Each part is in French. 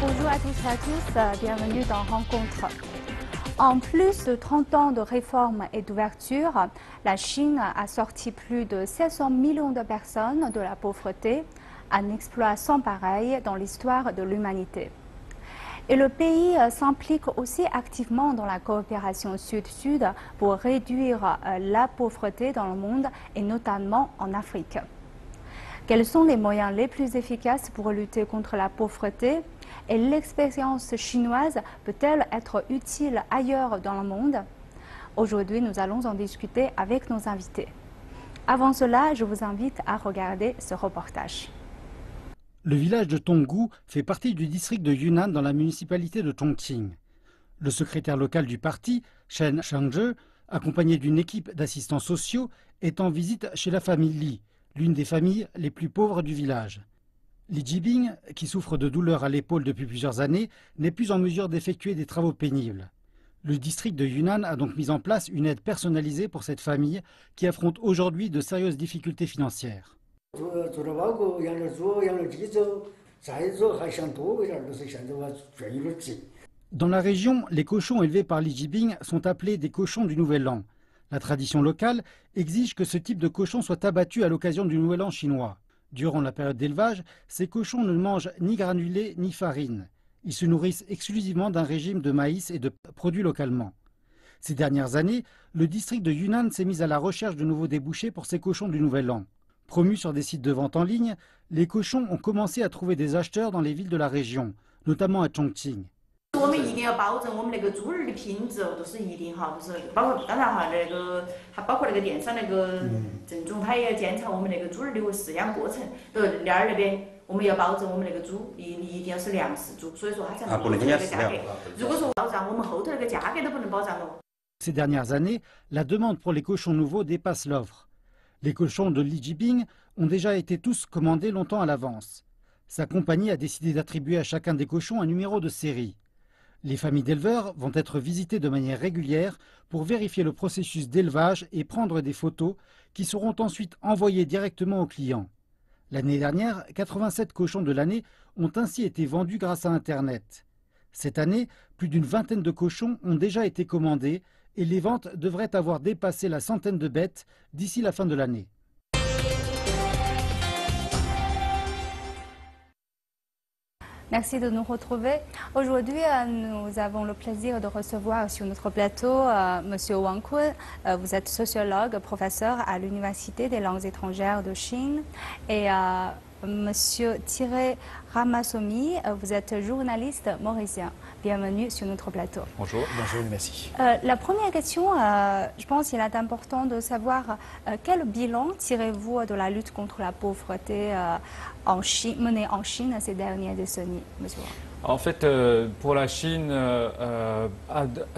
Bonjour à tous et à tous, bienvenue dans Rencontre. En plus de 30 ans de réformes et d'ouverture, la Chine a sorti plus de 700 millions de personnes de la pauvreté, un exploit sans pareil dans l'histoire de l'humanité. Et le pays s'implique aussi activement dans la coopération sud-sud pour réduire la pauvreté dans le monde et notamment en Afrique. Quels sont les moyens les plus efficaces pour lutter contre la pauvreté? Et l'expérience chinoise peut-elle être utile ailleurs dans le monde? Aujourd'hui, nous allons en discuter avec nos invités. Avant cela, je vous invite à regarder ce reportage. Le village de Tonggu fait partie du district de Yunnan dans la municipalité de Chongqing. Le secrétaire local du parti, Shen Shangzhe, accompagné d'une équipe d'assistants sociaux, est en visite chez la famille Li, l'une des familles les plus pauvres du village. Li Jibing, qui souffre de douleurs à l'épaule depuis plusieurs années, n'est plus en mesure d'effectuer des travaux pénibles. Le district de Yunnan a donc mis en place une aide personnalisée pour cette famille qui affronte aujourd'hui de sérieuses difficultés financières. Dans la région, les cochons élevés par Li Jibing sont appelés des cochons du Nouvel An. La tradition locale exige que ce type de cochon soit abattu à l'occasion du Nouvel An chinois. Durant la période d'élevage, ces cochons ne mangent ni granulés ni farine. Ils se nourrissent exclusivement d'un régime de maïs et de produits localement. Ces dernières années, le district de Yunnan s'est mis à la recherche de nouveaux débouchés pour ces cochons du Nouvel An. Promus sur des sites de vente en ligne, les cochons ont commencé à trouver des acheteurs dans les villes de la région, notamment à Chongqing. Ces dernières années, la demande pour les cochons nouveaux dépasse l'offre. Les cochons de Li Jibing ont déjà été tous commandés longtemps à l'avance. Sa compagnie a décidé d'attribuer à chacun des cochons un numéro de série. Les familles d'éleveurs vont être visitées de manière régulière pour vérifier le processus d'élevage et prendre des photos qui seront ensuite envoyées directement aux clients. L'année dernière, 87 cochons de l'année ont ainsi été vendus grâce à Internet. Cette année, plus d'une vingtaine de cochons ont déjà été commandés et les ventes devraient avoir dépassé la centaine de bêtes d'ici la fin de l'année. Merci de nous retrouver. Aujourd'hui, nous avons le plaisir de recevoir sur notre plateau M. Wang Kun. Vous êtes sociologue, professeur à l'Université des langues étrangères de Chine. Et M. Thierry Ramaswamy, vous êtes journaliste mauricien. Bienvenue sur notre plateau. Bonjour, bonjour, merci. La première question, je pense qu'il est important de savoir quel bilan tirez-vous de la lutte contre la pauvreté menée en Chine ces dernières décennies, monsieur? En fait, pour la Chine,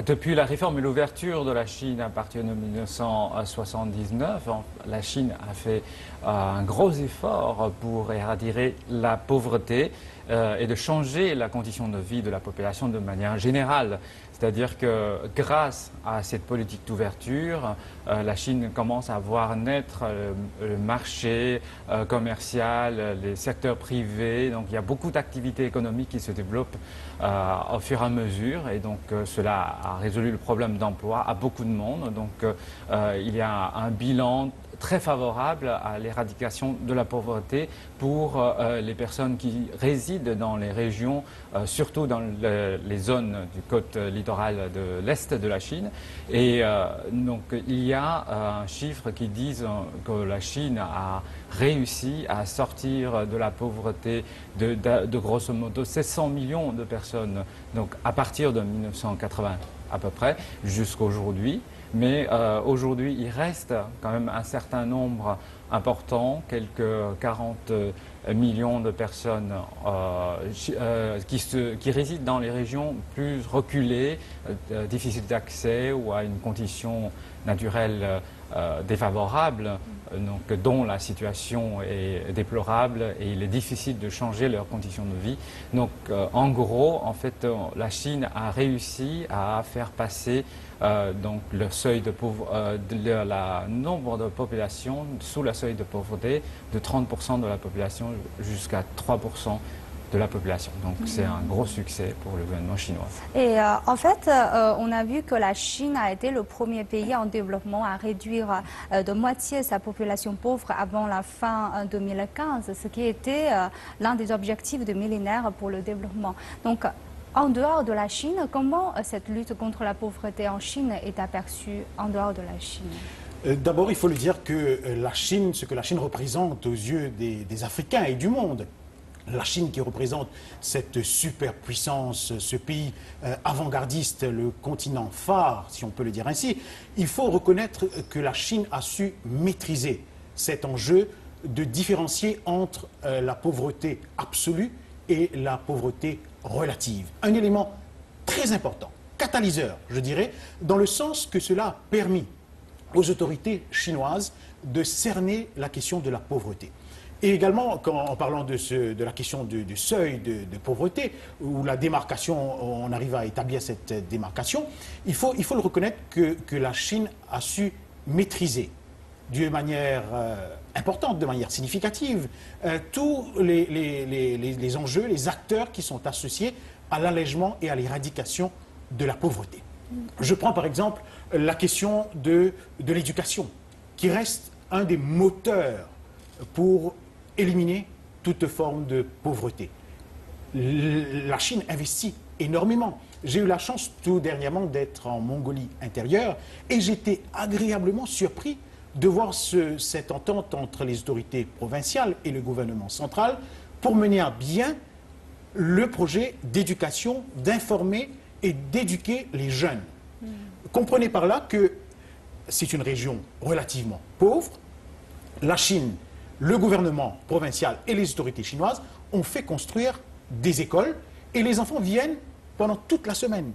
depuis la réforme et l'ouverture de la Chine à partir de 1979, la Chine a fait un gros effort pour éradiquer la pauvreté et de changer la condition de vie de la population de manière générale. C'est-à-dire que grâce à cette politique d'ouverture, la Chine commence à voir naître le marché commercial, les secteurs privés. Donc il y a beaucoup d'activités économiques qui se développent au fur et à mesure. Et donc cela a résolu le problème d'emploi à beaucoup de monde. Donc il y a un bilan très favorable à l'éradication de la pauvreté pour les personnes qui résident dans les régions, surtout dans les zones du côte littorale de l'Est de la Chine. Et donc il y a un chiffre qui dit que la Chine a réussi à sortir de la pauvreté de grosso modo 700 millions de personnes, donc à partir de 1980 à peu près, jusqu'à aujourd'hui. Mais aujourd'hui, il reste quand même un certain nombre important, quelques 40 millions de personnes qui résident dans les régions plus reculées, difficiles d'accès ou à une condition naturelle défavorable, donc, dont la situation est déplorable et il est difficile de changer leurs conditions de vie. Donc en gros, en fait, la Chine a réussi à faire passer donc le seuil de nombre de population sous le seuil de pauvreté de 30% de la population jusqu'à 3% de la population. Donc c'est un gros succès pour le gouvernement chinois. Et en fait, on a vu que la Chine a été le premier pays en développement à réduire de moitié sa population pauvre avant la fin 2015, ce qui était l'un des objectifs du millénaire pour le développement. Donc, en dehors de la Chine, comment cette lutte contre la pauvreté en Chine est aperçue en dehors de la Chine? D'abord, il faut le dire que la Chine, ce que la Chine représente aux yeux des Africains et du monde, la Chine qui représente cette superpuissance, ce pays avant-gardiste, le continent phare, si on peut le dire ainsi, il faut reconnaître que la Chine a su maîtriser cet enjeu de différencier entre la pauvreté absolue et la pauvreté relative. Un élément très important, catalyseur, je dirais, dans le sens que cela a permis aux autorités chinoises de cerner la question de la pauvreté. Et également, en parlant de la question du seuil de pauvreté, où la démarcation, on arrive à établir cette démarcation, il faut le reconnaître que la Chine a su maîtriser de manière importante, de manière significative, tous les enjeux, les acteurs qui sont associés à l'allègement et à l'éradication de la pauvreté. Je prends par exemple la question de l'éducation, qui reste un des moteurs pour éliminer toute forme de pauvreté. La Chine investit énormément. J'ai eu la chance tout dernièrement d'être en Mongolie intérieure et j'étais agréablement surpris de voir cette entente entre les autorités provinciales et le gouvernement central pour mener à bien le projet d'éducation, d'informer et d'éduquer les jeunes. Comprenez par là que c'est une région relativement pauvre. La Chine, le gouvernement provincial et les autorités chinoises ont fait construire des écoles et les enfants viennent pendant toute la semaine.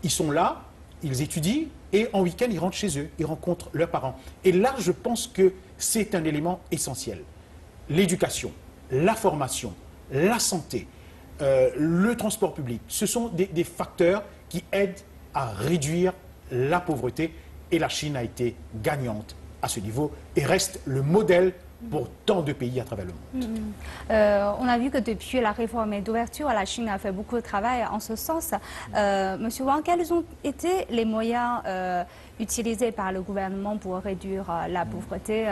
Ils sont là, ils étudient et en week-end, ils rentrent chez eux, ils rencontrent leurs parents. Et là, je pense que c'est un élément essentiel. L'éducation, la formation, la santé, le transport public, ce sont des facteurs qui aident à réduire la pauvreté et la Chine a été gagnante à ce niveau et reste le modèle pour tant de pays à travers le monde. On a vu que depuis la réforme d'ouverture, la Chine a fait beaucoup de travail en ce sens. Monsieur Wang, quels ont été les moyens utilisés par le gouvernement pour réduire la pauvreté?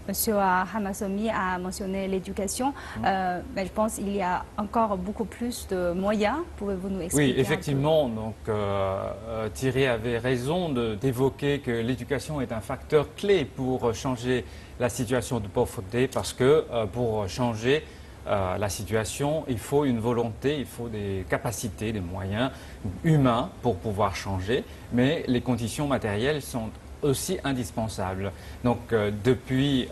Monsieur Hamasomi a mentionné l'éducation, mais je pense qu'il y a encore beaucoup plus de moyens. Pouvez-vous nous expliquer? Oui, effectivement. Donc, Thierry avait raison d'évoquer que l'éducation est un facteur clé pour changer la situation de pauvreté parce que pour changer la situation, il faut une volonté, il faut des capacités, des moyens humains pour pouvoir changer, mais les conditions matérielles sont aussi indispensables. Donc depuis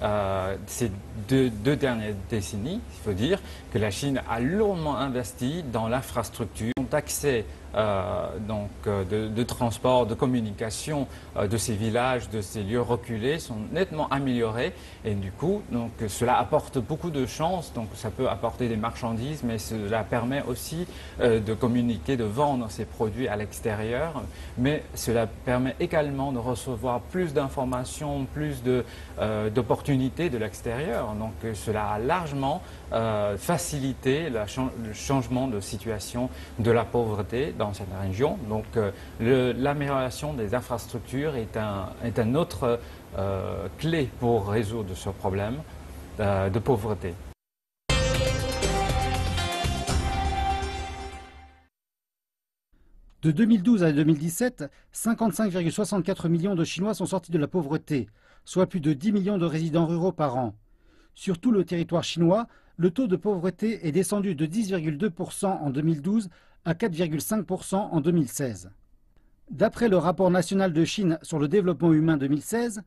ces deux dernières décennies, il faut dire que la Chine a lourdement investi dans l'infrastructure d'accès de transport, de communication de ces villages, de ces lieux reculés sont nettement améliorés et du coup donc, cela apporte beaucoup de chances, donc ça peut apporter des marchandises mais cela permet aussi de communiquer, de vendre ces produits à l'extérieur, mais cela permet également de recevoir plus d'informations, plus d'opportunités de l'extérieur, donc cela a largement facilité le changement de situation de la pauvreté dans cette région. Donc l'amélioration des infrastructures est un autre clé pour résoudre ce problème de pauvreté. De 2012 à 2017, 55,64 millions de Chinois sont sortis de la pauvreté, soit plus de 10 millions de résidents ruraux par an. Sur tout le territoire chinois, le taux de pauvreté est descendu de 10,2% en 2012 à 4,5% en 2016. D'après le rapport national de Chine sur le développement humain 2016,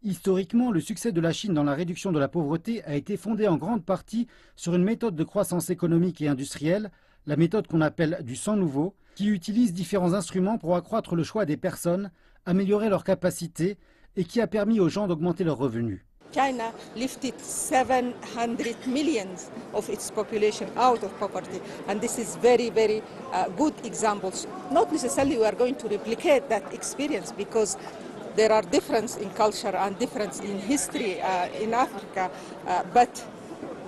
historiquement, le succès de la Chine dans la réduction de la pauvreté a été fondé en grande partie sur une méthode de croissance économique et industrielle, la méthode qu'on appelle du sang nouveau, qui utilise différents instruments pour accroître le choix des personnes, améliorer leurs capacités et qui a permis aux gens d'augmenter leurs revenus. China lifted 700 millions of its population out of poverty, and this is very, very good examples. Not necessarily we are going to replicate that experience because there are differences in culture and difference in history in Africa, but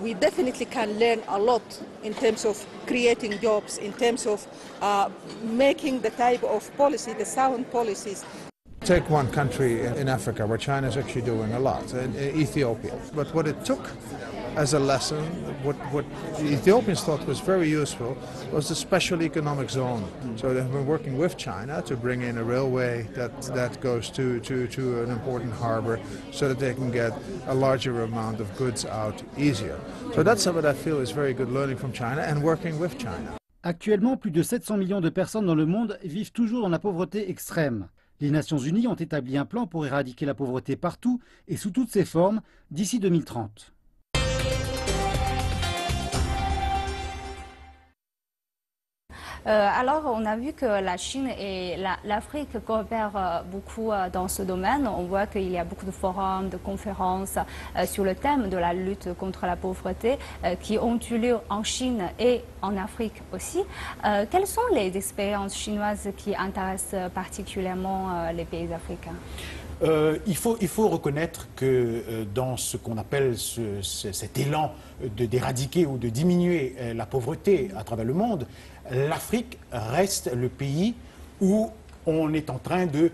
we definitely can learn a lot in terms of creating jobs, in terms of making the type of policy, the sound policies. Take one country in Africa where China is actually doing a lot, Ethiopia. But what it took as a lesson, what the Ethiopians thought was very useful, was the special economic zone. So they've been working with China to bring in a railway that goes to an important harbor so that they can get a larger amount of goods out easier. So that's what I feel is very good learning from China and working with China. Actuellement, plus de 700 millions de personnes dans le monde vivent toujours dans la pauvreté extrême. Les Nations Unies ont établi un plan pour éradiquer la pauvreté partout et sous toutes ses formes d'ici 2030. Alors, on a vu que la Chine et l'Afrique coopèrent beaucoup dans ce domaine. On voit qu'il y a beaucoup de forums, de conférences sur le thème de la lutte contre la pauvreté qui ont eu lieu en Chine et en Afrique aussi. Quelles sont les expériences chinoises qui intéressent particulièrement les pays africains? Il faut reconnaître que dans ce qu'on appelle cet élan d'éradiquer ou de diminuer la pauvreté à travers le monde, l'Afrique reste le pays où on est en train de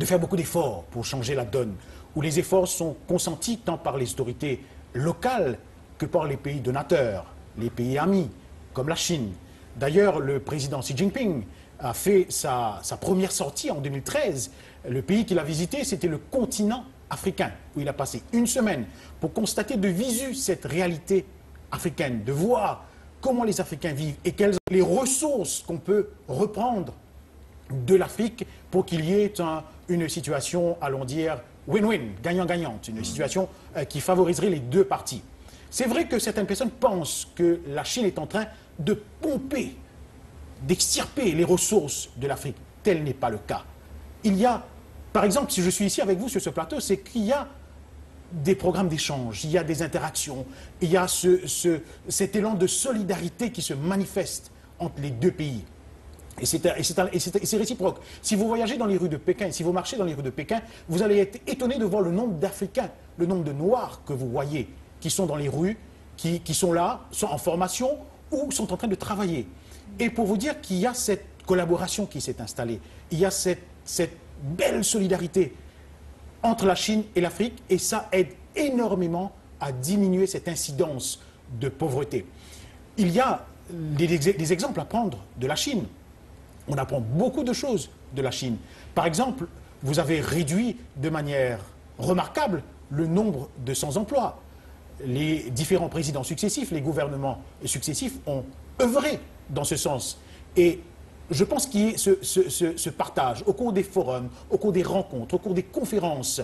faire beaucoup d'efforts pour changer la donne, où les efforts sont consentis tant par les autorités locales que par les pays donateurs, les pays amis, comme la Chine. D'ailleurs, le président Xi Jinping a fait sa première sortie en 2013. Le pays qu'il a visité, c'était le continent africain, où il a passé une semaine pour constater de visu cette réalité africaine, de voir comment les Africains vivent et quelles sont les ressources qu'on peut reprendre de l'Afrique pour qu'il y ait une situation, allons dire, win-win, gagnant-gagnante, une situation qui favoriserait les deux parties. C'est vrai que certaines personnes pensent que la Chine est en train de pomper, d'extirper les ressources de l'Afrique. Tel n'est pas le cas. Il y a, par exemple, si je suis ici avec vous sur ce plateau, c'est qu'il y a des programmes d'échange, il y a des interactions, il y a cet élan de solidarité qui se manifeste entre les deux pays. Et c'est réciproque. Si vous voyagez dans les rues de Pékin, si vous marchez dans les rues de Pékin, vous allez être étonné de voir le nombre d'Africains, le nombre de Noirs que vous voyez, qui sont dans les rues, qui sont là, sont en formation ou sont en train de travailler. Et pour vous dire qu'il y a cette collaboration qui s'est installée, il y a cette belle solidarité entre la Chine et l'Afrique, et ça aide énormément à diminuer cette incidence de pauvreté. Il y a des exemples à prendre de la Chine. On apprend beaucoup de choses de la Chine. Par exemple, vous avez réduit de manière remarquable le nombre de sans-emploi. Les différents présidents successifs, les gouvernements successifs ont œuvré dans ce sens. Et je pense qu'il y ait ce partage au cours des forums, au cours des rencontres, au cours des conférences,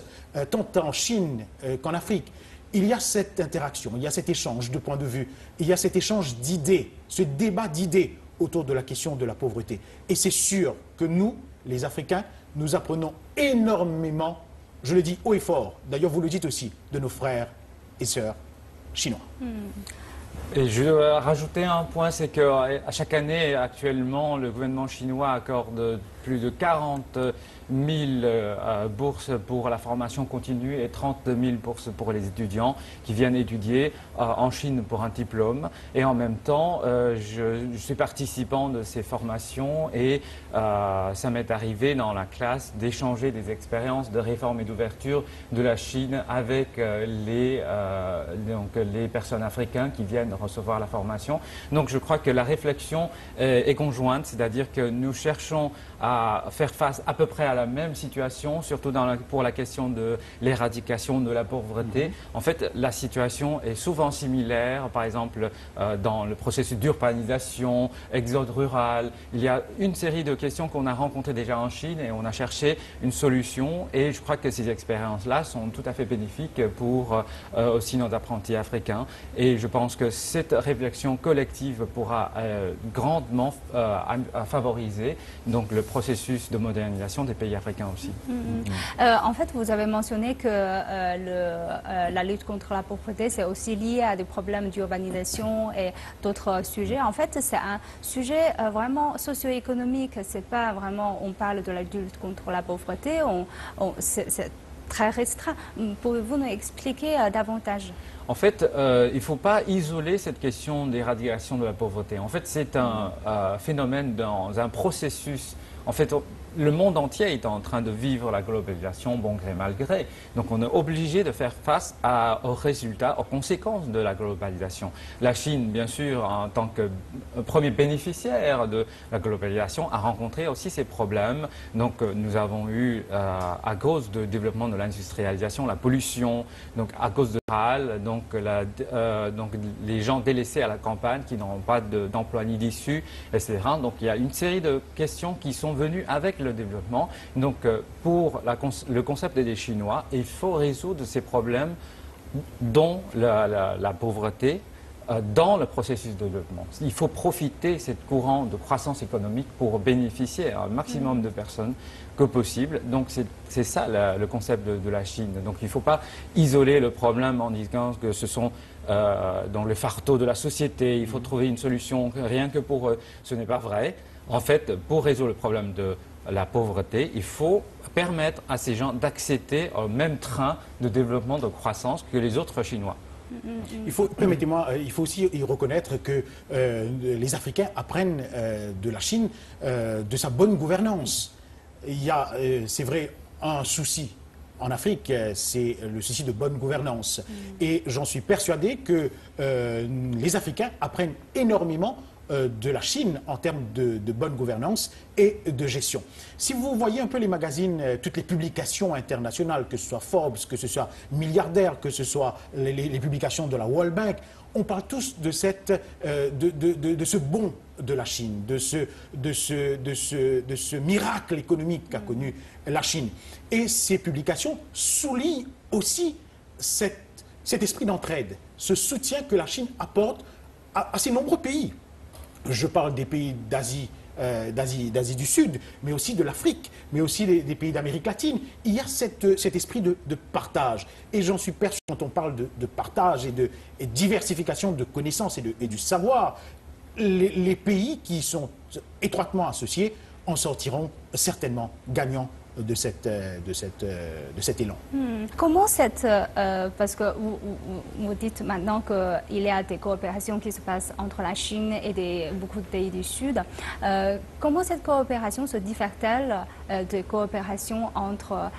tant en Chine qu'en Afrique. Il y a cette interaction, il y a cet échange de points de vue, il y a cet échange d'idées, ce débat d'idées autour de la question de la pauvreté. Et c'est sûr que nous, les Africains, nous apprenons énormément, je le dis haut et fort, d'ailleurs vous le dites aussi, de nos frères et sœurs chinois. Et je veux rajouter un point, c'est qu'à chaque année, actuellement, le gouvernement chinois accorde plus de 40 000 bourses pour la formation continue et 30 000 bourses pour les étudiants qui viennent étudier en Chine pour un diplôme. Et en même temps, je suis participant de ces formations et ça m'est arrivé dans la classe d'échanger des expériences de réforme et d'ouverture de la Chine avec les personnes africaines qui viennent recevoir la formation. Donc je crois que la réflexion est conjointe, c'est-à-dire que nous cherchons à faire face à peu près à la même situation, surtout pour la question de l'éradication de la pauvreté. En fait, la situation est souvent similaire, par exemple dans le processus d'urbanisation, exode rural. Il y a une série de questions qu'on a rencontrées déjà en Chine et on a cherché une solution. Et je crois que ces expériences-là sont tout à fait bénéfiques pour aussi nos apprentis africains. Et je pense que cette réflexion collective pourra grandement favoriser donc, le processus de modernisation des pays africains aussi. En fait, vous avez mentionné que la lutte contre la pauvreté, c'est aussi lié à des problèmes d'urbanisation et d'autres sujets. En fait, c'est un sujet vraiment socio-économique. C'est pas vraiment, on parle de la lutte contre la pauvreté, c'est très restreint. Pouvez-vous nous expliquer davantage? En fait, il ne faut pas isoler cette question d'éradication de la pauvreté. En fait, c'est un phénomène dans un processus. En fait, le monde entier est en train de vivre la globalisation, bon gré, mal gré. Donc, on est obligé de faire face aux résultats, aux conséquences de la globalisation. La Chine, bien sûr, en tant que premier bénéficiaire de la globalisation, a rencontré aussi ces problèmes. Donc, nous avons eu, à cause du développement de l'industrialisation, la pollution, donc à cause de donc, les gens délaissés à la campagne qui n'ont pas d'emploi ni d'issue, etc. Donc il y a une série de questions qui sont venues avec le développement. Donc pour le concept des Chinois, il faut résoudre ces problèmes dont la pauvreté dans le processus de développement. Il faut profiter de ce courant de croissance économique pour bénéficier à un maximum de personnes que possible. Donc c'est ça le concept de la Chine. Donc il ne faut pas isoler le problème en disant que ce sont dans les fardeaux de la société, il faut trouver une solution rien que pour eux. Ce n'est pas vrai. En fait, pour résoudre le problème de la pauvreté, il faut permettre à ces gens d'accéder au même train de développement, de croissance que les autres Chinois. Permettez-moi, il faut aussi y reconnaître que les Africains apprennent de la Chine de sa bonne gouvernance. Il y a, c'est vrai, un souci en Afrique, c'est le souci de bonne gouvernance. Et j'en suis persuadé que les Africains apprennent énormément de la Chine en termes de bonne gouvernance et de gestion. Si vous voyez un peu les magazines, toutes les publications internationales, que ce soit Forbes, que ce soit Milliardaire, que ce soit les publications de la World Bank, on parle tous de ce bond de la Chine, de ce miracle économique qu'a connu la Chine. Et ces publications soulignent aussi cet esprit d'entraide, ce soutien que la Chine apporte à ces nombreux pays. Je parle des pays d'Asie du Sud, mais aussi de l'Afrique, mais aussi des pays d'Amérique latine. Il y a cet esprit de partage. Et j'en suis persuadé, quand on parle de partage et diversification de connaissances et du savoir, les pays qui sont étroitement associés en sortiront certainement gagnants de cet élan. Comment parce que vous dites maintenant qu'il y a des coopérations qui se passent entre la Chine et beaucoup de pays du Sud. Comment cette coopération se diffère-t-elle des coopérations entre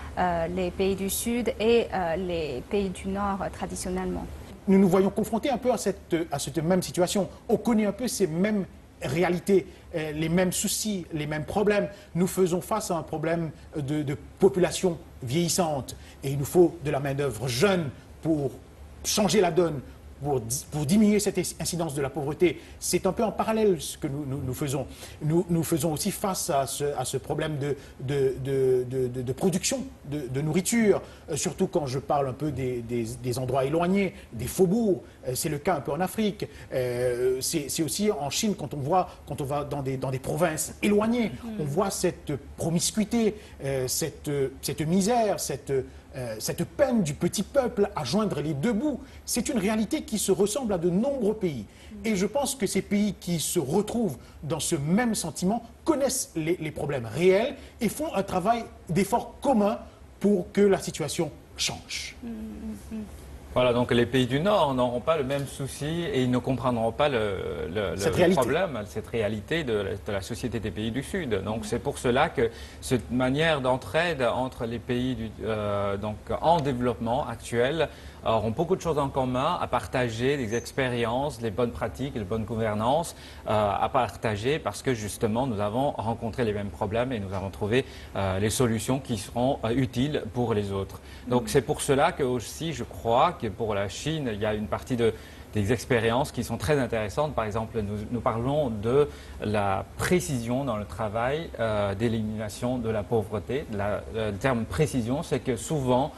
les pays du Sud et les pays du Nord traditionnellement? Nous nous voyons confrontés un peu à cette même situation. On connaît un peu ces mêmes réalités, les mêmes soucis, les mêmes problèmes. Nous faisons face à un problème de population vieillissante et il nous faut de la main-d'œuvre jeune pour changer la donne, pour diminuer cette incidence de la pauvreté. C'est un peu en parallèle ce que nous faisons. Nous faisons aussi face à ce problème de production de nourriture, surtout quand je parle un peu des endroits éloignés, des faubourgs. C'est le cas un peu en Afrique. C'est aussi en Chine, quand on va dans des provinces éloignées, on voit cette promiscuité, cette misère, cette peine du petit peuple à joindre les deux bouts. C'est une réalité qui se ressemble à de nombreux pays. Et je pense que ces pays qui se retrouvent dans ce même sentiment connaissent les problèmes réels et font un travail d'effort commun pour que la situation change. Voilà, donc les pays du Nord n'auront pas le même souci et ils ne comprendront pas le problème, cette réalité de la société des pays du Sud. Donc c'est pour cela que cette manière d'entraide entre les pays en développement actuel auront beaucoup de choses en commun à partager, des expériences, les bonnes pratiques, les bonnes gouvernances à partager parce que justement nous avons rencontré les mêmes problèmes et nous avons trouvé les solutions qui seront utiles pour les autres. Donc c'est pour cela que aussi je crois que pour la Chine, il y a une partie des expériences qui sont très intéressantes. Par exemple, nous parlons de la précision dans le travail d'élimination de la pauvreté. Le terme précision, c'est que souvent,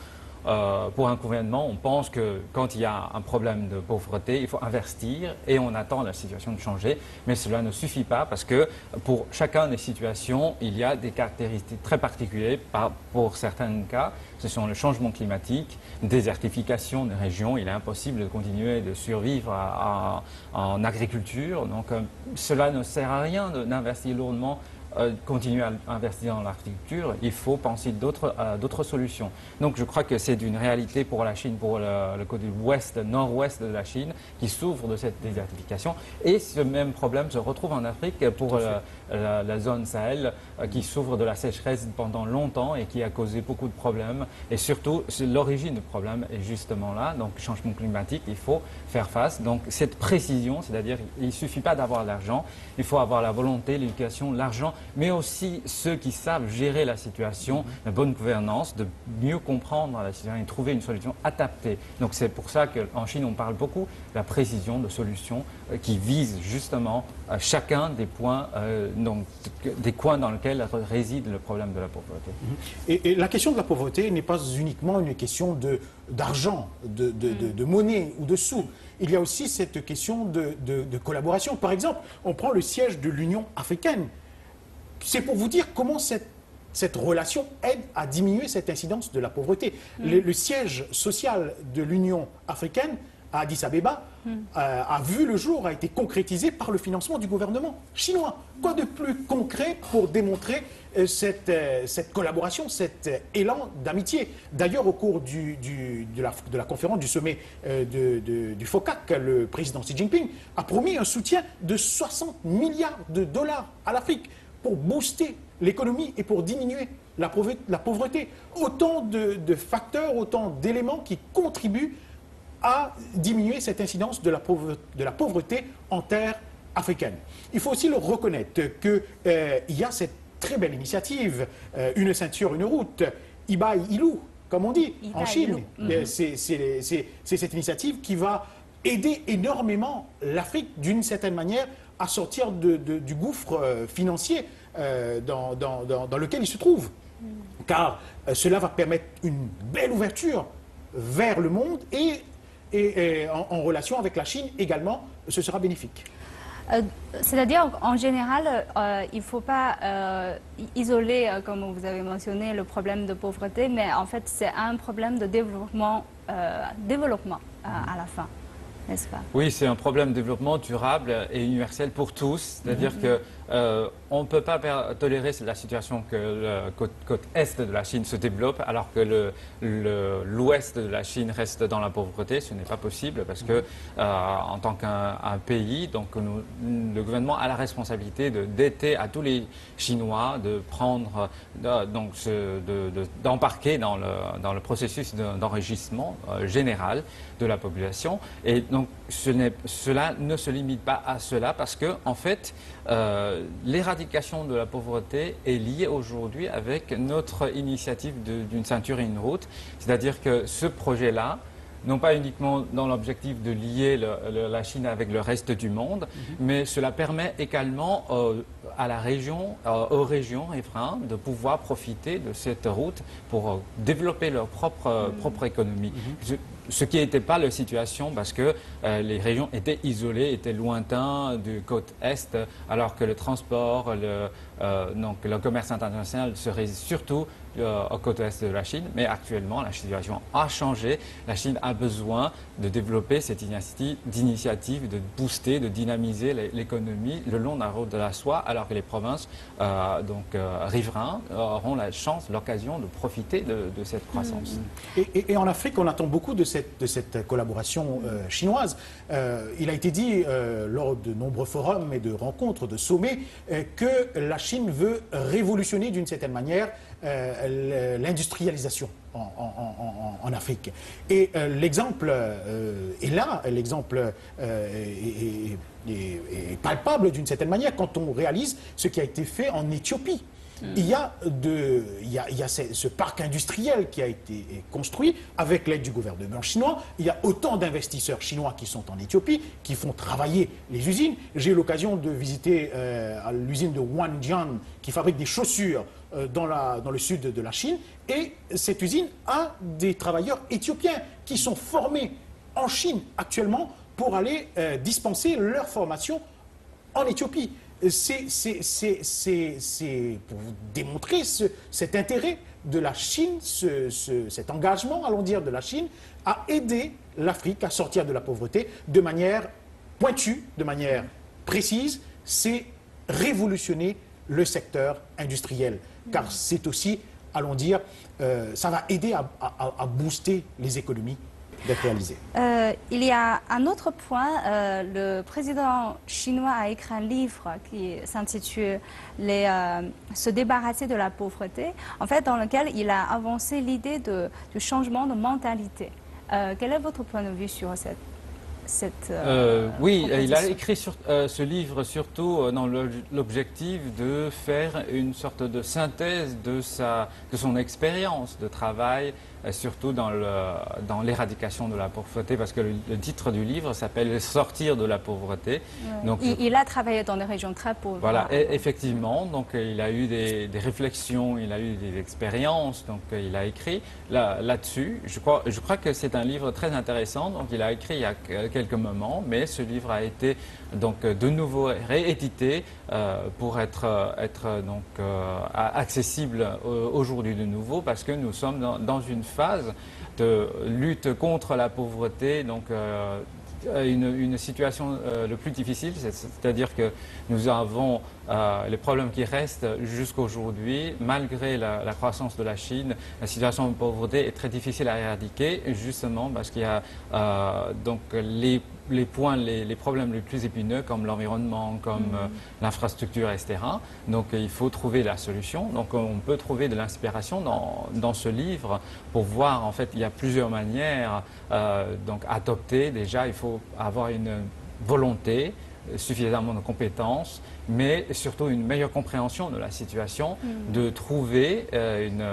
pour un gouvernement, on pense que quand il y a un problème de pauvreté, il faut investir et on attend la situation de changer. Mais cela ne suffit pas parce que pour chacun des situations, il y a des caractéristiques très particulières. Pour certains cas, ce sont le changement climatique, désertification des régions. Il est impossible de continuer de survivre en agriculture. Donc cela ne sert à rien d'investir lourdement continuer à investir dans l'agriculture, il faut penser d'autres solutions. Donc je crois que c'est une réalité pour la Chine, pour le côté ouest, nord-ouest de la Chine, qui souffre de cette désertification. Et ce même problème se retrouve en Afrique pour la zone Sahel, qui souffre de la sécheresse pendant longtemps et qui a causé beaucoup de problèmes. Et surtout, l'origine du problème est justement là. Donc changement climatique, il faut faire face. Donc cette précision, c'est-à-dire il ne suffit pas d'avoir l'argent, il faut avoir la volonté, l'éducation, l'argent, mais aussi ceux qui savent gérer la situation, la bonne gouvernance, de mieux comprendre la situation et trouver une solution adaptée. Donc c'est pour ça qu'en Chine, on parle beaucoup de la précision de solutions qui visent justement chacun des points, donc des coins dans lesquels réside le problème de la pauvreté. Et la question de la pauvreté n'est pas uniquement une question d'argent, de monnaie ou de sous. Il y a aussi cette question de collaboration. Par exemple, on prend le siège de l'Union africaine. C'est pour vous dire comment cette relation aide à diminuer cette incidence de la pauvreté. Le siège social de l'Union africaine à Addis Abeba a vu le jour, a été concrétisé par le financement du gouvernement chinois. Quoi de plus concret pour démontrer cette collaboration, cet élan d'amitié? D'ailleurs, au cours de la conférence du sommet du FOCAC, le président Xi Jinping a promis un soutien de 60 milliards de dollars à l'Afrique pour booster l'économie et pour diminuer la pauvreté. Autant de facteurs, autant d'éléments qui contribuent à diminuer cette incidence de la pauvreté en terre africaine. Il faut aussi le reconnaître qu'il y a cette très belle initiative, une ceinture, une route, Ibai Ilu, comme on dit en Chine. C'est cette initiative qui va aider énormément l'Afrique, d'une certaine manière, à sortir du gouffre financier dans lequel il se trouve. Car cela va permettre une belle ouverture vers le monde et en relation avec la Chine également, ce sera bénéfique. C'est-à-dire, en général, il ne faut pas isoler, comme vous avez mentionné, le problème de pauvreté, mais en fait, c'est un problème de développement à la fin, n'est-ce pas? Oui, c'est un problème de développement durable et universel pour tous. C'est-à-dire qu'on ne peut pas tolérer la situation que la côte est de la Chine se développe alors que l'ouest de la Chine reste dans la pauvreté. Ce n'est pas possible parce que, en tant qu'un pays, donc, le gouvernement a la responsabilité d'aider à tous les Chinois de prendre, d'embarquer dans le processus d'enrichissement général de la population. Et donc, cela ne se limite pas à cela parce que, en fait, l'éradication de la pauvreté est liée aujourd'hui avec notre initiative d'une ceinture et une route. C'est-à-dire que ce projet-là, non pas uniquement dans l'objectif de lier la Chine avec le reste du monde, mais cela permet également à la région, aux régions riveraines de pouvoir profiter de cette route pour développer leur propre économie. Ce qui n'était pas la situation parce que les régions étaient isolées, étaient lointaines du côte est, alors que le transport, donc le commerce international serait surtout au côté est de la Chine. Mais actuellement, la situation a changé. La Chine a besoin de développer cette initiative, de booster, de dynamiser l'économie le long de la route de la soie, alors que les provinces riveraines auront la chance, l'occasion de profiter de cette croissance. Et en Afrique, on attend beaucoup de cette collaboration chinoise. Il a été dit lors de nombreux forums et de rencontres, de sommets, que la Chine veut révolutionner d'une certaine manière l'industrialisation en Afrique. Et l'exemple est là, l'exemple est palpable d'une certaine manière quand on réalise ce qui a été fait en Éthiopie. Il y a ce parc industriel qui a été construit avec l'aide du gouvernement chinois. Il y a autant d'investisseurs chinois qui sont en Éthiopie, qui font travailler les usines. J'ai eu l'occasion de visiter l'usine de Wanjian qui fabrique des chaussures dans le sud de la Chine. Et cette usine a des travailleurs éthiopiens qui sont formés en Chine actuellement pour aller dispenser leur formation en Éthiopie. C'est pour vous démontrer cet intérêt de la Chine, cet engagement, allons dire, de la Chine à aider l'Afrique à sortir de la pauvreté de manière pointue, de manière précise. C'est révolutionner le secteur industriel. Car c'est aussi, allons dire, ça va aider à booster les économies d'être réalisées. Il y a un autre point. Le président chinois a écrit un livre qui s'intitule Se débarrasser de la pauvreté, en fait, dans lequel il a avancé l'idée du changement de mentalité. Quel est votre point de vue sur oui, il a écrit ce livre surtout dans l'objectif de faire une sorte de synthèse de son expérience de travail, surtout dans l'éradication de la pauvreté, parce que le titre du livre s'appelle « Sortir de la pauvreté ». Ouais. Donc, il a travaillé dans des régions très pauvres. Voilà, effectivement, donc il a eu des réflexions, il a eu des expériences, donc il a écrit là-dessus. Je crois que c'est un livre très intéressant, donc il a écrit il y a quelques moments, mais ce livre a été donc de nouveau réédité pour être donc accessible aujourd'hui de nouveau, parce que nous sommes dans une phase de lutte contre la pauvreté, donc une situation le plus difficile, c'est-à-dire que nous avons les problèmes qui restent jusqu'aujourd'hui, malgré la croissance de la Chine. La situation de pauvreté est très difficile à éradiquer, justement parce qu'il y a donc les problèmes les plus épineux, comme l'environnement, comme l'infrastructure, etc. Donc il faut trouver la solution. Donc on peut trouver de l'inspiration dans ce livre pour voir, en fait, il y a plusieurs manières donc adopter. Déjà, il faut avoir une volonté, suffisamment de compétences, mais surtout une meilleure compréhension de la situation, de trouver une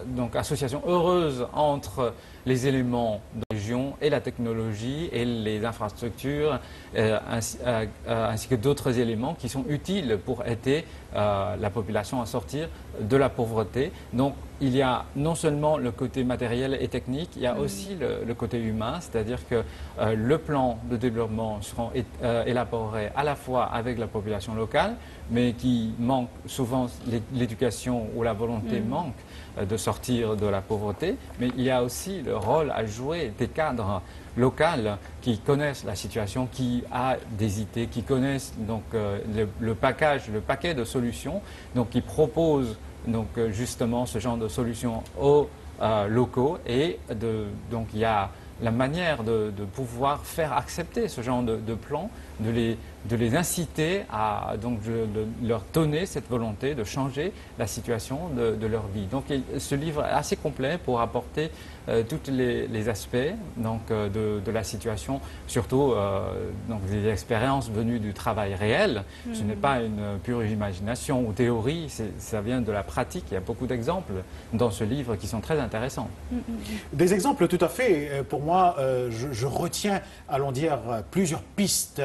donc association heureuse entre les éléments de la région et la technologie et les infrastructures, ainsi que d'autres éléments qui sont utiles pour aider la population à sortir de la pauvreté. Donc il y a non seulement le côté matériel et technique, il y a aussi le côté humain, c'est-à-dire que le plan de développement sera élaboré à la fois avec la population locale, mais qui manque souvent l'éducation ou la volonté manque de sortir de la pauvreté. Mais il y a aussi le rôle à jouer des cadres locaux qui connaissent la situation, qui a des idées, qui connaissent donc le paquet de solutions, donc qui proposent donc justement ce genre de solutions aux locaux, et donc il y a la manière de pouvoir faire accepter ce genre de plan, de les inciter à donc leur donner cette volonté de changer la situation de leur vie. Donc ce livre est assez complet pour apporter tous les aspects donc, de la situation, surtout donc des expériences venues du travail réel. Ce n'est pas une pure imagination ou théorie, ça vient de la pratique. Il y a beaucoup d'exemples dans ce livre qui sont très intéressants. Des exemples tout à fait. Pour moi, je retiens, allons dire, plusieurs pistes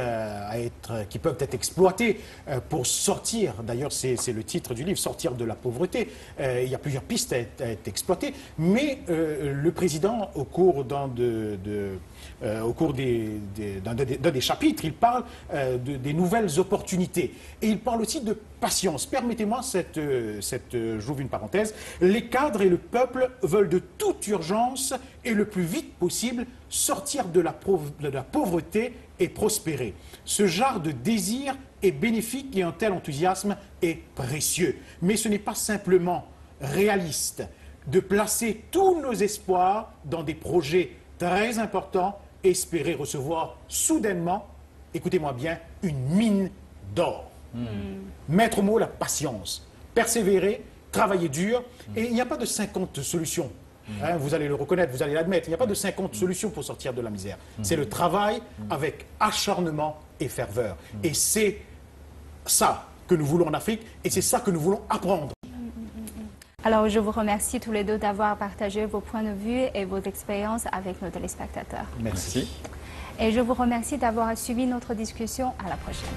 qui peuvent être exploitées pour sortir, d'ailleurs c'est le titre du livre, sortir de la pauvreté. Il y a plusieurs pistes à être exploitées, mais le président, au cours d'un des chapitres, il parle des nouvelles opportunités. Et il parle aussi de patience. Permettez-moi j'ouvre une parenthèse. Les cadres et le peuple veulent de toute urgence et le plus vite possible sortir de la pauvreté et prospérer. Ce genre de désir est bénéfique et un tel enthousiasme est précieux. Mais ce n'est pas simplement réaliste de placer tous nos espoirs dans des projets très importants et espérer recevoir soudainement, écoutez-moi bien, une mine d'or. Mettre au mot la patience, persévérer, travailler dur, et il n'y a pas de 50 solutions. Hein, vous allez le reconnaître, vous allez l'admettre, il n'y a pas de 50 solutions pour sortir de la misère. C'est le travail avec acharnement et ferveur. Et c'est ça que nous voulons en Afrique, et c'est ça que nous voulons apprendre. Alors, je vous remercie tous les deux d'avoir partagé vos points de vue et vos expériences avec nos téléspectateurs. Merci. Et je vous remercie d'avoir suivi notre discussion. À la prochaine.